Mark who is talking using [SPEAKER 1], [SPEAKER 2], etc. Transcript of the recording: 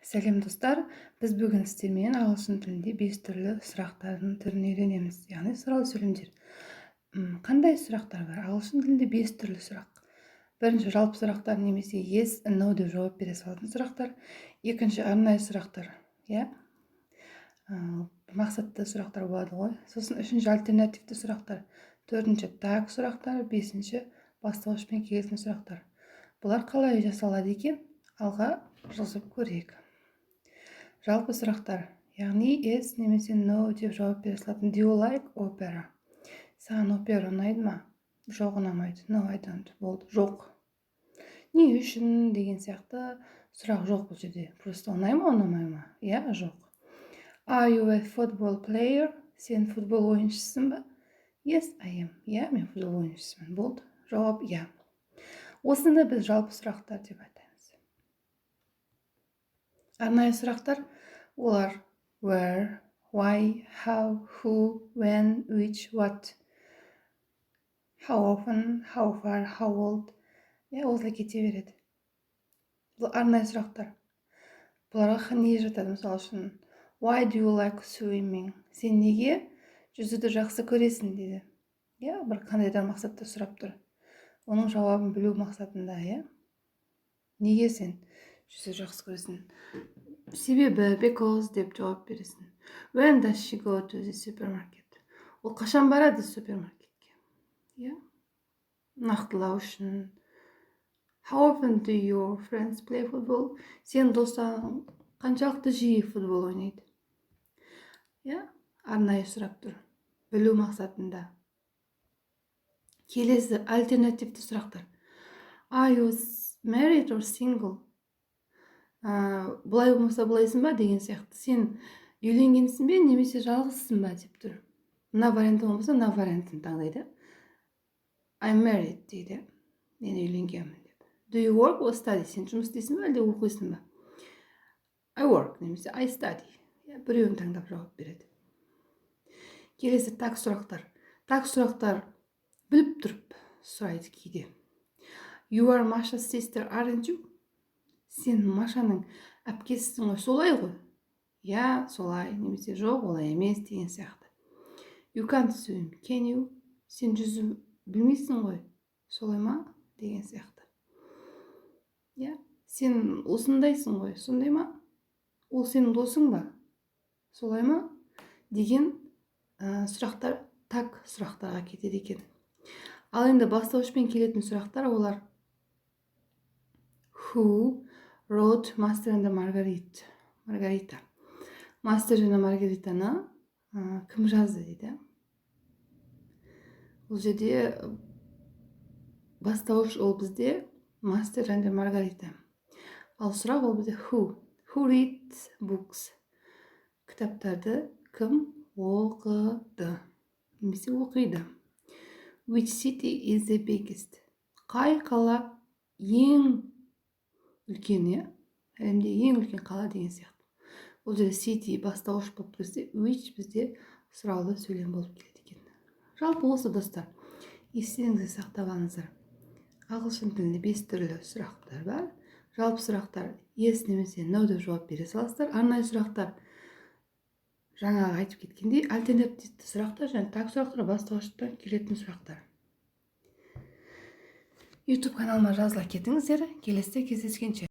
[SPEAKER 1] Сәлем достар, біз бүгін сіздермен ағылшын тілінде 5 түрлі сұрақтардың түрін үйренеміз, яғни сұрау сөйлемдер. Қандай сұрақтар бар? Ағылшын тілінде 5 түрлі сұрақ. Бірінші жалпы сұрақтар немесе yes, no деп жауап бере салатын сұрақтар. Екінші арнайы сұрақтар, мақсатты сұрақтар болады ғой. Сосын үшінші альтернативті сұрақтар. Төртінші таг сұрақтар, бесінші бастауышпен келетін сұрақтар. Бұлар қалай жасалады екен? Алға жазып көрейік. Жалпы сұрақтар, яғни yes немесе no деп жауап бере салатын. Do you like opera? Саған опера ұнайды ма? Жоқ, ұнамайды. No, I don't. Болды, жоқ. Не үшін деген сияқты сұрақ жоқ бұл жерде. Просто ұнай ма, ұнамай ма? Жоқ. Are you a football player? Сен футбол ойыншысың ба? Yes, I am. Мен футбол ойыншысымын. Болды, жауап Осында біз жалпы сұрақтар деп айтамыз. Арнайы сұрақтар олар where, why, how, who, when, which, what, how often, how far, how old. Осылай кете береді. Бұл арнайы сұрақтар. Бұларға не жатады? Мысалы үшін why do you like swimming? Сен неге жүзуді жақсы көресің дейді. Бір қандай да мақсатта сұрап тұр. Оның жауабын білу мақсатында, неге сен жүзуді жақсы көресің? Себебі because деп жауап бересің. When does she go to the supermarket? Ол қашан барады супермаркетке? Нақтылау үшін. How often do your friends play football? Сен достарың қаншалықты жиі футбол ойнайды? Арнайы сұрап тұр. Білу мақсатында. Келесі альтернативті сұрақтар. Are you married or single? Бұлай болмаса бұлайсың ба деген сияқты. Сен үйленгенсің бе немесе жалғызсың ба деп тұр. Мына варианты болмаса, мына вариантын таңдайды. I'm married дейді. Мен үйленгенмін деп. Do you work or study? Сен жұмыс істейсің ба, әлде оқисың ба? I work немесе I study. Біреуін таңдап жауап береді. Келесі таг сұрақтар. Таг сұрақтар біліп тұрып сұрайды кейде. You are Masha's sister, aren't you? Сен Машаның әпкесісің ғой, солай ғой? Солай, немесе жоқ, олай емес деген сияқты. You can't swim, can you? Сен жүзу білмейсің ғой, солай ма? Деген сияқты. Сен осындайсың ғой, сондай ма? Ол сенің досың ба? Солай ма? Деген сұрақтар таг сұрақтарға кетеді екен. Ал енді бастауышпен келетін сұрақтар олар Who wrote Master and Margarita? Мастер және Маргаританы кім жазды дейді. Бұл жерде бастауыш ол бізде Master and Margarita. Ал сұрақ ол бізде Who reads books? Кітаптарды кім оқыды? Немесе оқиды. Which city is the biggest? Қай қала ең үлкен, әлемде ең үлкен қала деген сияқты. Бұл жерде city бастауыш болып бізде, which бізде сұраулы сөйлем болып келеді екен. Жалпы осы достар, естеріңізге сақтап алыңыздар. Ағылшын тілінде 5 түрлі сұрақтар бар. Жалпы сұрақтар yes немесе no деп жауап бере саласыздар. Арнайы сұрақтар жаңа айтып кеткендей, альтернативті сұрақтар және таг сұрақтар бастауыштан келетін сұрақтар. YouTube каналыма жазыла кетіңіздер. Келесіде кездескенше.